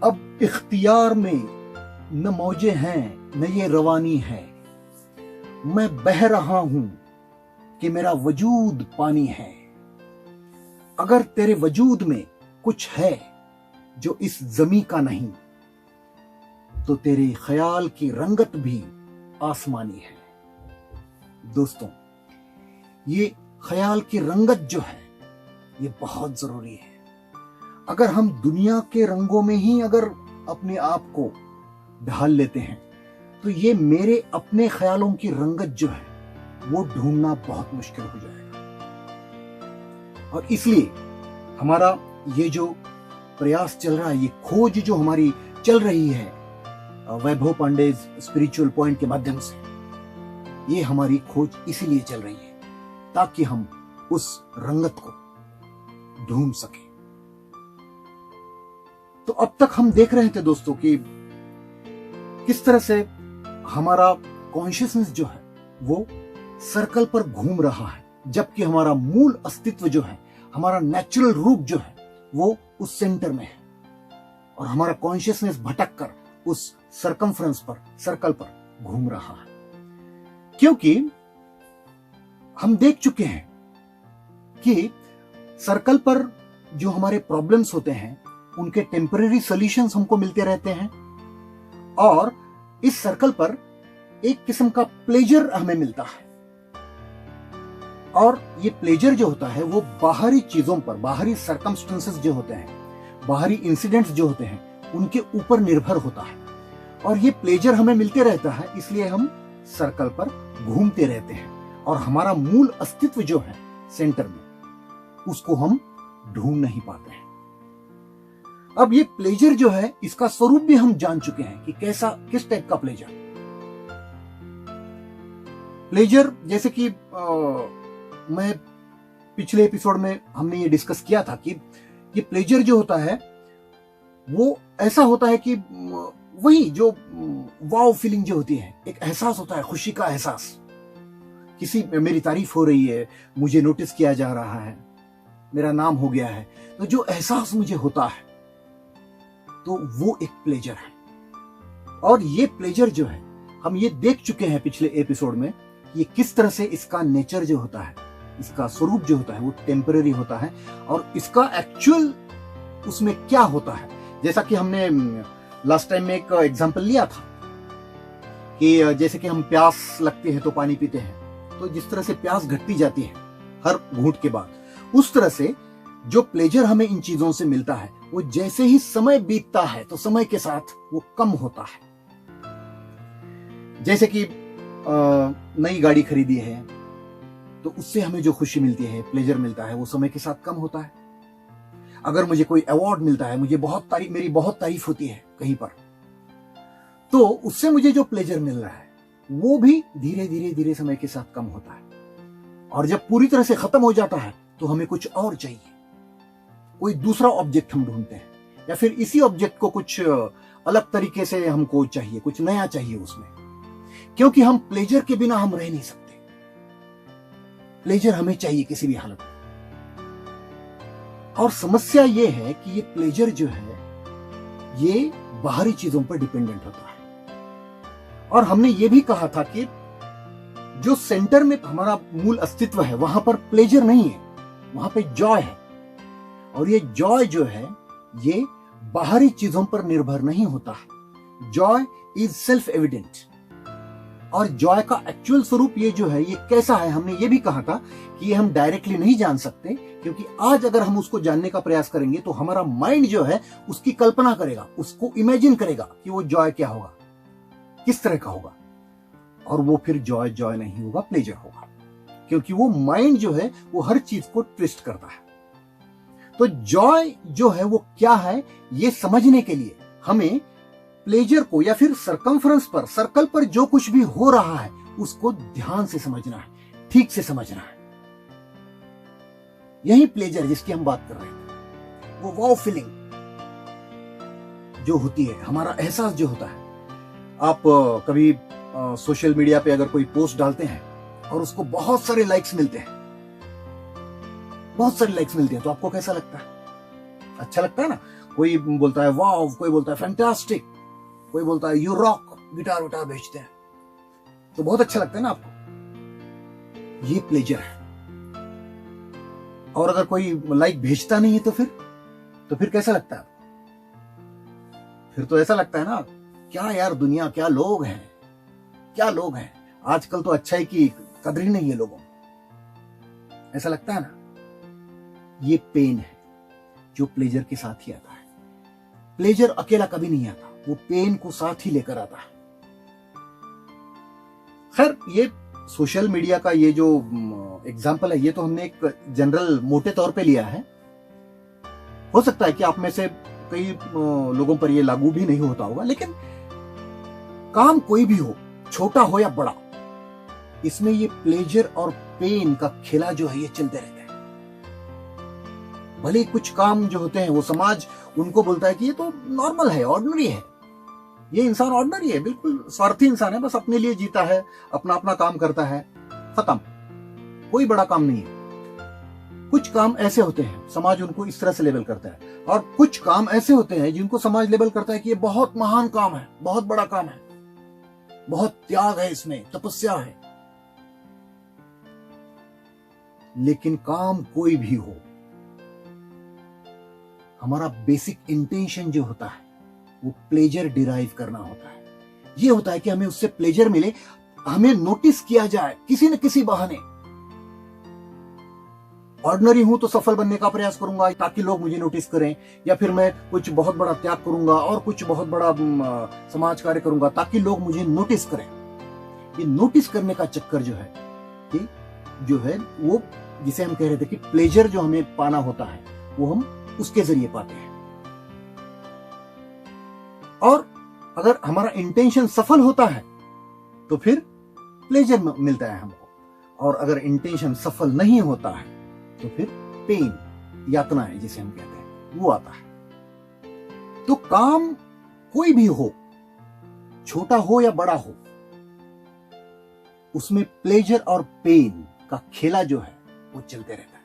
अब इख्तियार में न मौजे हैं न ये रवानी है, मैं बह रहा हूं कि मेरा वजूद पानी है। अगर तेरे वजूद में कुछ है जो इस जमी का नहीं, तो तेरे ख्याल की रंगत भी आसमानी है। दोस्तों, ये ख्याल की रंगत जो है ये बहुत जरूरी है। अगर हम दुनिया के रंगों में ही अगर अपने आप को ढाल लेते हैं, तो ये मेरे अपने ख्यालों की रंगत जो है वो ढूंढना बहुत मुश्किल हो जाएगा। और इसलिए हमारा ये जो प्रयास चल रहा है, ये खोज जो हमारी चल रही है वैभव पांडे स्पिरिचुअल पॉइंट के माध्यम से, ये हमारी खोज इसीलिए चल रही है ताकि हम उस रंगत को ढूंढ सके। तो अब तक हम देख रहे थे दोस्तों कि किस तरह से हमारा कॉन्शियसनेस जो है वो सर्कल पर घूम रहा है, जबकि हमारा मूल अस्तित्व जो है, हमारा नेचुरल रूप जो है वो उस सेंटर में है। और हमारा कॉन्शियसनेस भटक कर उस सर्कमफ्रेंस पर, सर्कल पर घूम रहा है। क्योंकि हम देख चुके हैं कि सर्कल पर जो हमारे प्रॉब्लम्स होते हैं उनके टेम्परेरी सॉल्यूशंस हमको मिलते रहते हैं, और इस सर्कल पर एक किस्म का प्लेजर हमें मिलता है। और ये प्लेजर जो होता है वो बाहरी चीजों पर, बाहरी सर्कमस्टेंसेस जो होते हैं, बाहरी इंसिडेंट्स जो होते हैं उनके ऊपर निर्भर होता है। और ये प्लेजर हमें मिलते रहता है, इसलिए हम सर्कल पर घूमते रहते हैं और हमारा मूल अस्तित्व जो है सेंटर में, उसको हम ढूंढ नहीं पाते हैं। अब ये प्लेजर जो है, इसका स्वरूप भी हम जान चुके हैं कि कैसा, किस टाइप का प्लेजर। प्लेजर जैसे कि मैं पिछले एपिसोड में हमने ये डिस्कस किया था कि ये प्लेजर जो होता है वो ऐसा होता है कि वही जो वाव फीलिंग जो होती है, एक एहसास होता है, खुशी का एहसास। किसी मेरी तारीफ हो रही है, मुझे नोटिस किया जा रहा है, मेरा नाम हो गया है, तो जो एहसास मुझे होता है तो वो एक प्लेजर है। और ये प्लेजर जो है हम ये देख चुके हैं पिछले एपिसोड में, ये किस तरह से इसका नेचर जो होता है, इसका स्वरूप जो होता है वो टेम्पररी होता है, और इसका एक्चुअल उसमें क्या होता है। जैसा कि हमने लास्ट टाइम में एक एग्जांपल लिया था कि जैसे कि हम प्यास लगती है तो पानी पीते हैं, तो जिस तरह से प्यास घटती जाती है हर घूंट के बाद, उस तरह से जो प्लेजर हमें इन चीजों से मिलता है वो जैसे ही समय बीतता है तो समय के साथ वो कम होता है। जैसे कि नई गाड़ी खरीदी है तो उससे हमें जो खुशी मिलती है, प्लेजर मिलता है, वो समय के साथ कम होता है। अगर मुझे कोई अवार्ड मिलता है, मुझे मेरी बहुत तारीफ होती है कहीं पर, तो उससे मुझे जो प्लेजर मिल रहा है वो भी धीरे धीरे धीरे समय के साथ कम होता है। और जब पूरी तरह से खत्म हो जाता है तो हमें कुछ और चाहिए, कोई दूसरा ऑब्जेक्ट हम ढूंढते हैं, या फिर इसी ऑब्जेक्ट को कुछ अलग तरीके से हमको चाहिए, कुछ नया चाहिए उसमें, क्योंकि हम प्लेजर के बिना हम रह नहीं सकते। प्लेजर हमें चाहिए किसी भी हालत में। और समस्या ये है कि ये प्लेजर जो है ये बाहरी चीजों पर डिपेंडेंट होता है। और हमने ये भी कहा था कि जो सेंटर में हमारा मूल अस्तित्व है वहां पर प्लेजर नहीं है, वहां पे जॉय है। और ये जॉय जो है ये बाहरी चीजों पर निर्भर नहीं होता है। Joy is self evident. और जॉय का एक्चुअल स्वरूप ये जो है ये कैसा है, हमने ये भी कहा था कि ये हम डायरेक्टली नहीं जान सकते, क्योंकि आज अगर हम उसको जानने का प्रयास करेंगे तो हमारा माइंड जो है उसकी कल्पना करेगा, उसको इमेजिन करेगा कि वो जॉय क्या होगा, किस तरह का होगा। और वो फिर जॉय जॉय नहीं होगा, प्लेजर होगा, क्योंकि वो माइंड जो है वो हर चीज को ट्विस्ट करता है। तो जॉय जो है वो क्या है, ये समझने के लिए हमें प्लेजर को, या फिर सरकमफ्रेंस पर, सर्कल पर जो कुछ भी हो रहा है उसको ध्यान से समझना है, ठीक से समझना है। यही प्लेजर जिसकी हम बात कर रहे हैं, वो वाव फीलिंग जो होती है, हमारा एहसास जो होता है। आप कभी सोशल मीडिया पे अगर कोई पोस्ट डालते हैं और उसको बहुत सारे लाइक्स मिलते हैं, बहुत सारे लाइक्स मिलते हैं, तो आपको कैसा लगता है? अच्छा लगता है ना। कोई बोलता है वाव, कोई बोलता है फैंटास्टिक, कोई बोलता है यू रॉक, गिटार विटार बेचते हैं, तो बहुत अच्छा लगता है ना आपको। ये प्लेजर है। और अगर कोई लाइक भेजता नहीं है तो फिर कैसा लगता है? फिर तो ऐसा लगता है ना, क्या यार दुनिया, क्या लोग हैं, क्या लोग हैं। आजकल तो अच्छाई की कदर ही नहीं है लोगों में, ऐसा लगता है ना। ये पेन है जो प्लेजर के साथ ही आता है। प्लेजर अकेला कभी नहीं आता, वो पेन को साथ ही लेकर आता है। खैर, ये सोशल मीडिया का ये जो एग्जाम्पल है, ये तो हमने एक जनरल मोटे तौर पे लिया है। हो सकता है कि आप में से कई लोगों पर ये लागू भी नहीं होता होगा, लेकिन काम कोई भी हो, छोटा हो या बड़ा, इसमें ये प्लेजर और पेन का खेला जो है ये चलते रहता है। भले कुछ काम जो होते हैं वो समाज उनको बोलता है कि ये तो नॉर्मल है, ऑर्डिनरी है, ये इंसान ऑर्डिनरी है, बिल्कुल स्वार्थी इंसान है, बस अपने लिए जीता है, अपना अपना काम करता है, खत्म, कोई बड़ा काम नहीं है। कुछ काम ऐसे होते हैं समाज उनको इस तरह से लेबल करता है, और कुछ काम ऐसे होते हैं जिनको समाज लेबल करता है कि ये बहुत महान काम है, बहुत बड़ा काम है, बहुत त्याग है इसमें, तपस्या है। लेकिन काम कोई भी हो, हमारा बेसिक इंटेंशन जो होता है वो प्लेजर डिराइव करना होता है। ये होता है कि हमें उससे प्लेजर मिले, हमें नोटिस किया जाए किसी न किसी बहाने। ऑर्डिनरी हूं तो सफल बनने का प्रयास करूंगा ताकि लोग मुझे नोटिस करें, या फिर मैं कुछ बहुत बड़ा त्याग करूंगा और कुछ बहुत बड़ा समाज कार्य करूंगा ताकि लोग मुझे नोटिस करें। ये नोटिस करने का चक्कर जो है, कि जो है वो जिसे हम कह रहे थे कि प्लेजर जो हमें पाना होता है वो हम उसके जरिए पाते हैं। और अगर हमारा इंटेंशन सफल होता है तो फिर प्लेजर मिलता है हमको, और अगर इंटेंशन सफल नहीं होता है तो फिर पेन, यातना है जिसे हम कहते हैं, वो आता है। तो काम कोई भी हो, छोटा हो या बड़ा हो, उसमें प्लेजर और पेन का खेला जो है वो चलते रहता है।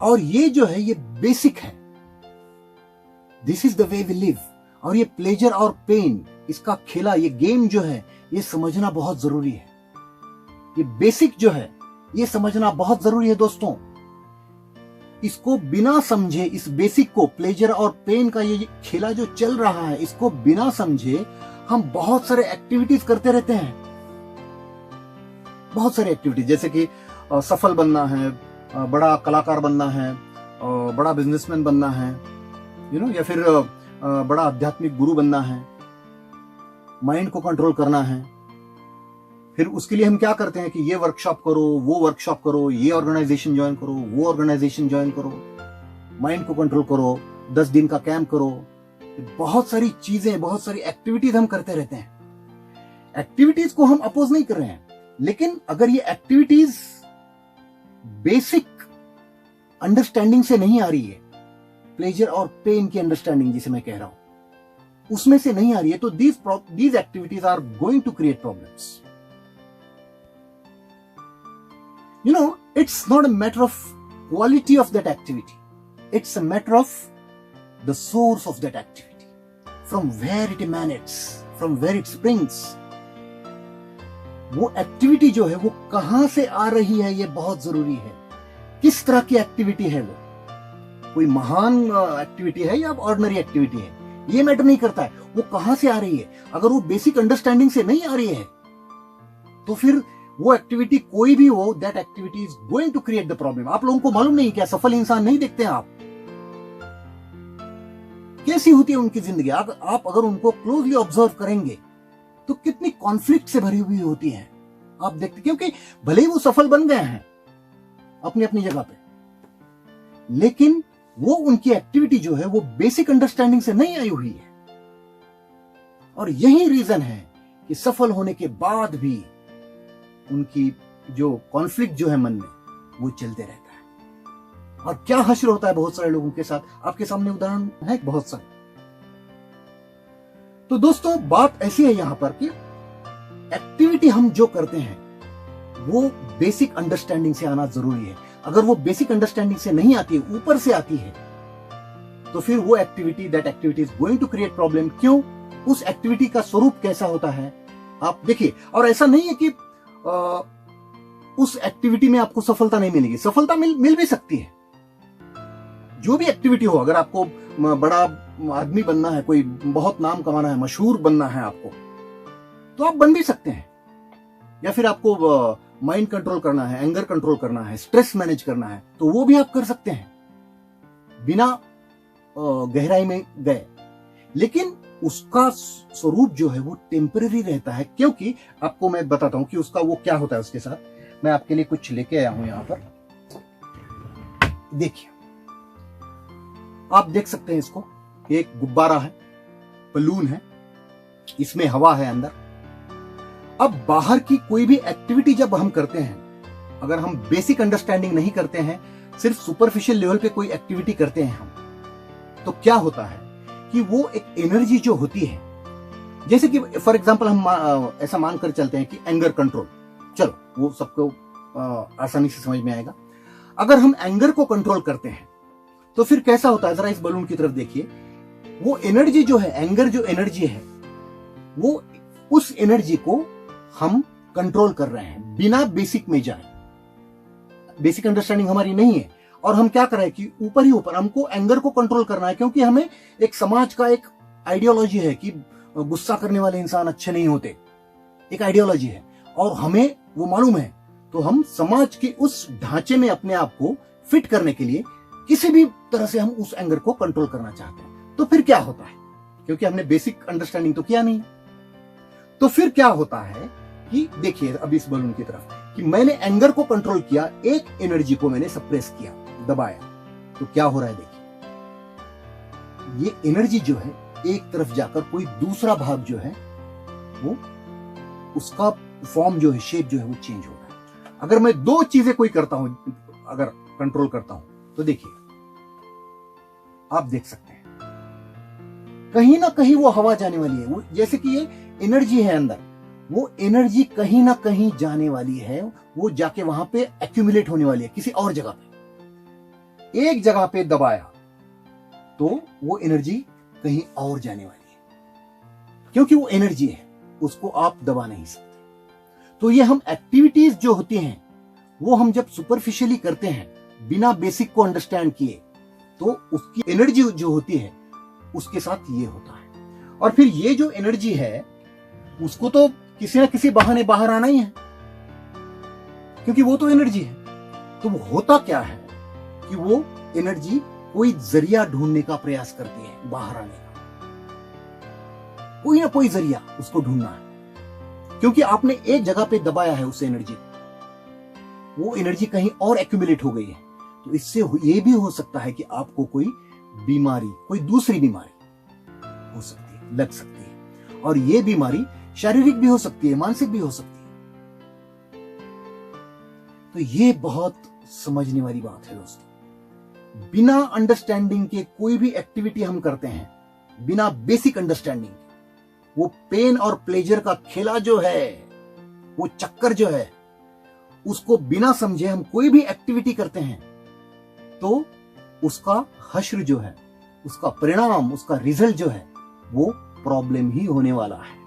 और ये जो है ये बेसिक है, this is the way we live. और ये प्लेजर और पेन, इसका खेला, ये गेम जो है ये समझना बहुत जरूरी है। ये बेसिक जो है ये समझना बहुत जरूरी है दोस्तों। इसको बिना समझे, इस बेसिक को, प्लेजर और पेन का ये खेला जो चल रहा है, इसको बिना समझे हम बहुत सारे एक्टिविटीज करते रहते हैं। बहुत सारे एक्टिविटीज, जैसे कि सफल बनना है, बड़ा कलाकार बनना है, बड़ा बिजनेसमैन बनना है, या फिर बड़ा आध्यात्मिक गुरु बनना है, माइंड को कंट्रोल करना है। फिर उसके लिए हम क्या करते हैं कि ये वर्कशॉप करो, वो वर्कशॉप करो, ये ऑर्गेनाइजेशन ज्वाइन करो, वो ऑर्गेनाइजेशन ज्वाइन करो, माइंड को कंट्रोल करो, 10 दिन का कैंप करो। बहुत सारी चीजें, बहुत सारी एक्टिविटीज हम करते रहते हैं। एक्टिविटीज को हम अपोज नहीं कर रहे हैं, लेकिन अगर ये एक्टिविटीज बेसिक अंडरस्टैंडिंग से नहीं आ रही है, प्लेजर और पेन की अंडरस्टैंडिंग जिसे मैं कह रहा हूं, उसमें से नहीं आ रही है, तो these activities are going to create problems. It's not a matter of quality of that activity. It's a matter of the source of that activity, from where it emanates, from where it springs. वो activity जो है वो कहां से आ रही है, ये बहुत जरूरी है। किस तरह की एक्टिविटी है वो, कोई महान एक्टिविटी है या ऑर्डिनरी एक्टिविटी है, ये मैटर नहीं करता है, वो कहां से आ रही है। अगर वो बेसिक अंडरस्टैंडिंग से नहीं आ रही है तो फिर वो एक्टिविटी कोई भी हो, that activity is going to create the problem. आप लोगों को मालूम नहीं क्या, सफल इंसान नहीं देखते हैं आप, कैसी होती है उनकी जिंदगी। आप अगर उनको क्लोजली ऑब्जर्व करेंगे तो कितनी कॉन्फ्लिक्ट से भरी हुई होती है, आप देखते। क्योंकि भले ही वो सफल बन गए हैं अपनी अपनी जगह पे, लेकिन वो उनकी एक्टिविटी जो है वो बेसिक अंडरस्टैंडिंग से नहीं आई हुई है। और यही रीजन है कि सफल होने के बाद भी उनकी जो कॉन्फ्लिक्ट जो है मन में, वो चलते रहता है। और क्या हश्र होता है बहुत सारे लोगों के साथ, आपके सामने उदाहरण है बहुत सारे। तो दोस्तों बात ऐसी है यहां पर कि एक्टिविटी हम जो करते हैं वो बेसिक अंडरस्टैंडिंग से आना जरूरी है। अगर वो बेसिक अंडरस्टैंडिंग से नहीं आती है, ऊपर से आती है, तो फिर वो activity, that activity is going to create problem. क्यों? उस एक्टिविटी का स्वरूप कैसा होता है आप देखिए। और ऐसा नहीं है कि उस एक्टिविटी में आपको सफलता नहीं मिलेगी, सफलता मिल भी सकती है। जो भी एक्टिविटी हो, अगर आपको बड़ा आदमी बनना है, कोई बहुत नाम कमाना है, मशहूर बनना है आपको, तो आप बन भी सकते हैं। या फिर आपको माइंड कंट्रोल करना है, एंगर कंट्रोल करना है, स्ट्रेस मैनेज करना है, तो वो भी आप कर सकते हैं बिना गहराई में गए। लेकिन उसका स्वरूप जो है वो टेम्पररी रहता है, क्योंकि आपको मैं बताता हूं कि उसका वो क्या होता है। उसके साथ मैं आपके लिए कुछ लेके आया हूं यहां पर, देखिए, आप देख सकते हैं इसको। एक गुब्बारा है, बलून है, इसमें हवा है अंदर। अब बाहर की कोई भी एक्टिविटी जब हम करते हैं, अगर हम बेसिक अंडरस्टैंडिंग नहीं करते हैं, सिर्फ सुपरफिशियल लेवल पे कोई एक्टिविटी करते हैं हम, तो क्या होता है कि वो एक एनर्जी जो होती है, जैसे कि फॉर एग्जांपल हम ऐसा मानकर चलते हैं कि एंगर कंट्रोल, चलो वो सबको आसानी से समझ में आएगा। अगर हम एंगर को कंट्रोल करते हैं तो फिर कैसा होता है, जरा इस बलून की तरफ देखिए। वो एनर्जी जो है, एंगर जो एनर्जी है, वो उस एनर्जी को हम कंट्रोल कर रहे हैं बिना बेसिक में जाए। बेसिक अंडरस्टैंडिंग हमारी नहीं है, और हम क्या कर रहे हैं कि ऊपर ही ऊपर हमको एंगर को कंट्रोल करना है, क्योंकि हमें एक समाज का एक आइडियोलॉजी है कि गुस्सा करने वाले इंसान अच्छे नहीं होते, एक आइडियोलॉजी है, और हमें वो मालूम है। तो हम समाज के उस ढांचे में अपने आप को फिट करने के लिए किसी भी तरह से हम उस एंगर को कंट्रोल करना चाहते हैं। तो फिर क्या होता है, क्योंकि हमने बेसिक अंडरस्टैंडिंग तो किया नहीं, तो फिर क्या होता है कि देखिए अब इस बलून की तरफ, कि मैंने एंगर को कंट्रोल किया, एक एनर्जी को मैंने सप्रेस किया, दबाया, तो क्या हो रहा है देखिए, ये एनर्जी जो है एक तरफ जाकर कोई दूसरा भाग जो है वो, उसका फॉर्म जो है, शेप जो है वो चेंज हो रहा है। अगर मैं दो चीजें कोई करता हूं, अगर कंट्रोल करता हूं, तो देखिए आप देख सकते हैं कहीं ना कहीं वो हवा जाने वाली है। वो जैसे कि ये एनर्जी है अंदर, वो एनर्जी कहीं ना कहीं जाने वाली है, वो जाके वहां पे एक्यूमुलेट होने वाली है किसी और जगह पे। एक जगह पे दबाया तो वो एनर्जी कहीं और जाने वाली है, क्योंकि वो एनर्जी है, उसको आप दबा नहीं सकते। तो ये हम एक्टिविटीज जो होती हैं वो हम जब सुपरफिशियली करते हैं बिना बेसिक को अंडरस्टैंड किए, तो उसकी एनर्जी जो होती है उसके साथ ये होता है। और फिर ये जो एनर्जी है उसको तो किसी ना किसी बहाने बाहर आना ही है, क्योंकि वो तो एनर्जी है। तो वो होता क्या है कि वो एनर्जी कोई जरिया ढूंढने का प्रयास करती है बाहर आने का, कोई ना कोई जरिया उसको ढूंढना है, क्योंकि आपने एक जगह पे दबाया है उस एनर्जी को, वो एनर्जी कहीं और एक्यूमुलेट हो गई है। तो इससे ये भी हो सकता है कि आपको कोई बीमारी, कोई दूसरी बीमारी हो सकती है, लग सकती है, और ये बीमारी शारीरिक भी हो सकती है, मानसिक भी हो सकती है। तो ये बहुत समझने वाली बात है दोस्तों। बिना अंडरस्टैंडिंग के कोई भी एक्टिविटी हम करते हैं, बिना बेसिक अंडरस्टैंडिंग, वो पेन और प्लेजर का खेला जो है, वो चक्कर जो है, उसको बिना समझे हम कोई भी एक्टिविटी करते हैं, तो उसका हश्र जो है, उसका परिणाम, उसका रिजल्ट जो है, वो प्रॉब्लम ही होने वाला है।